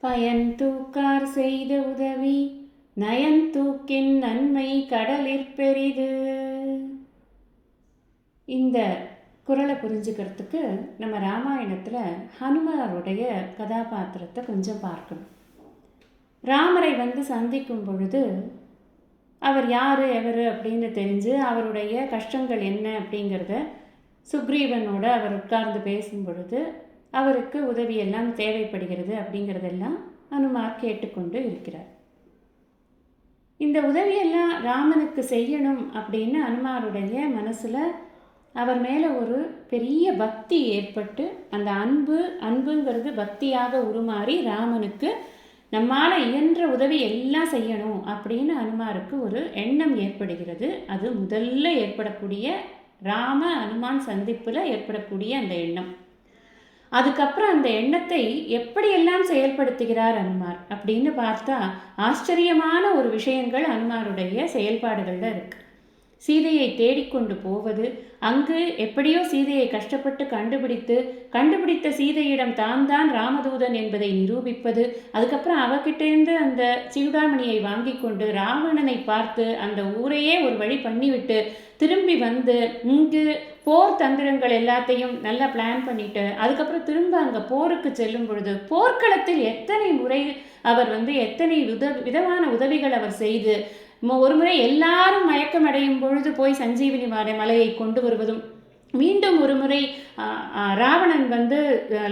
பயன்தூக்கார் செய்த உதவி நயன்தூக்கின் நன்மை கடலிற் பெரிது. இந்த குறளை புரிஞ்சுக்கிறதுக்கு நம்ம ராமாயணத்தில் ஹனுமாருடைய கதாபாத்திரத்தை கொஞ்சம் பார்க்கணும். ராமரை சந்திக்கும் பொழுது அவர் யார் எவர் அப்படின்னு தெரிஞ்சு அவருடைய கஷ்டங்கள் என்ன அப்படிங்கிறத சுக்ரீவனோட அவர் உட்கார்ந்து பேசும் பொழுது அவருக்கு உதவியெல்லாம் தேவைப்படுகிறது அப்படிங்கிறதெல்லாம் ஹனுமார் கேட்டுக்கொண்டு இருக்கிறார். இந்த உதவியெல்லாம் ராமனுக்கு செய்யணும் அப்படின்னு ஹனுமாருடைய மனசில் அவர் மேலே ஒரு பெரிய பக்தி ஏற்பட்டு அந்த அன்புங்கிறது பக்தியாக உருமாறி ராமனுக்கு நம்மால் இயன்ற உதவி எல்லாம் செய்யணும் அப்படின்னு ஹனுமாருக்கு ஒரு எண்ணம் ஏற்படுகிறது. அது முதல்ல ஏற்படக்கூடிய ராம ஹனுமான் சந்திப்பில் ஏற்படக்கூடிய அந்த எண்ணம். அதுக்கப்புறம் அந்த எண்ணத்தை எப்படியெல்லாம் செயல்படுத்துகிறார் ஹனுமார் அப்படின்னு பார்த்தா ஆச்சரியமான ஒரு விஷயங்கள் ஹனுமாருடைய செயல்பாடுகளில் இருக்கு. சீதையை தேடிக்கொண்டு போவது, அங்கு எப்படியோ சீதையை கஷ்டப்பட்டு கண்டுபிடித்த சீதையிடம் தான் ராமதூதன் என்பதை நிரூபிப்பது, அதுக்கப்புறம் அவகிட்டேருந்து அந்த சீடாமணியை வாங்கி கொண்டு ராவணனை பார்த்து அந்த ஊரையே ஒரு வழி பண்ணிவிட்டு திரும்பி இங்கு போர் தந்திரங்கள் எல்லாத்தையும் நல்லா பிளான் பண்ணிட்டு அதுக்கப்புறம் திரும்ப அங்கே போருக்கு செல்லும் பொழுது போர்க்களத்தில் எத்தனை முறை அவர் எத்தனை விதமான உதவிகள் அவர் செய்து ஒரு முறை எல்லாரும் மயக்கம் அடையும் பொழுது போய் சஞ்சீவினி மலையை கொண்டு வருவதும், மீண்டும் ஒரு முறை ராவணன்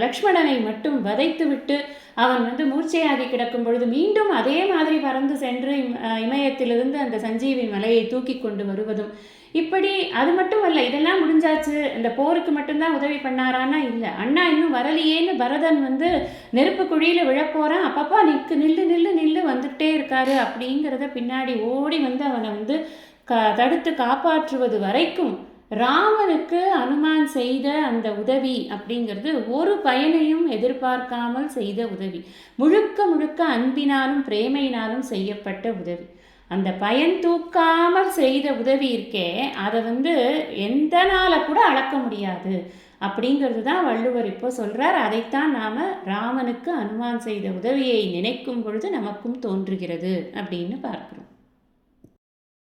லக்ஷ்மணனை மட்டும் வதைத்து விட்டு அவன் மூர்ச்சையாகி கிடக்கும் பொழுது மீண்டும் அதே மாதிரி பறந்து சென்று இமயத்திலிருந்து அந்த சஞ்சீவினி மலையை தூக்கி கொண்டு வருவதும், இப்படி அது மட்டும் அல்ல, இதெல்லாம் முடிஞ்சாச்சு இந்த போருக்கு மட்டும்தான் உதவி பண்ணாரானா இல்லை, அண்ணா இன்னும் வரலையேன்னு பரதன் நெருப்பு குழியில் விழப்போகிறான், அப்பப்பா நில்லு வந்துகிட்டே இருக்காரு அப்படிங்கிறத பின்னாடி ஓடி அவனை தடுத்து காப்பாற்றுவது வரைக்கும் ராமனுக்கு ஹனுமான் செய்த அந்த உதவி அப்படிங்கிறது ஒரு பயனையும் எதிர்பார்க்காமல் செய்த உதவி, முழுக்க அன்பினாலும் பிரேமையினாலும் செய்யப்பட்ட உதவி. அந்த பயன் தூக்காமல் செய்த உதவி இருக்கே அதை எந்த நாளை கூட அளக்க முடியாது அப்படிங்கிறது தான் வள்ளுவர் இப்போ சொல்கிறார். அதைத்தான் நாம் ராமனுக்கு ஹனுமான் செய்த உதவியை நினைக்கும் பொழுது நமக்கும் தோன்றுகிறது அப்படின்னு பார்க்குறோம்.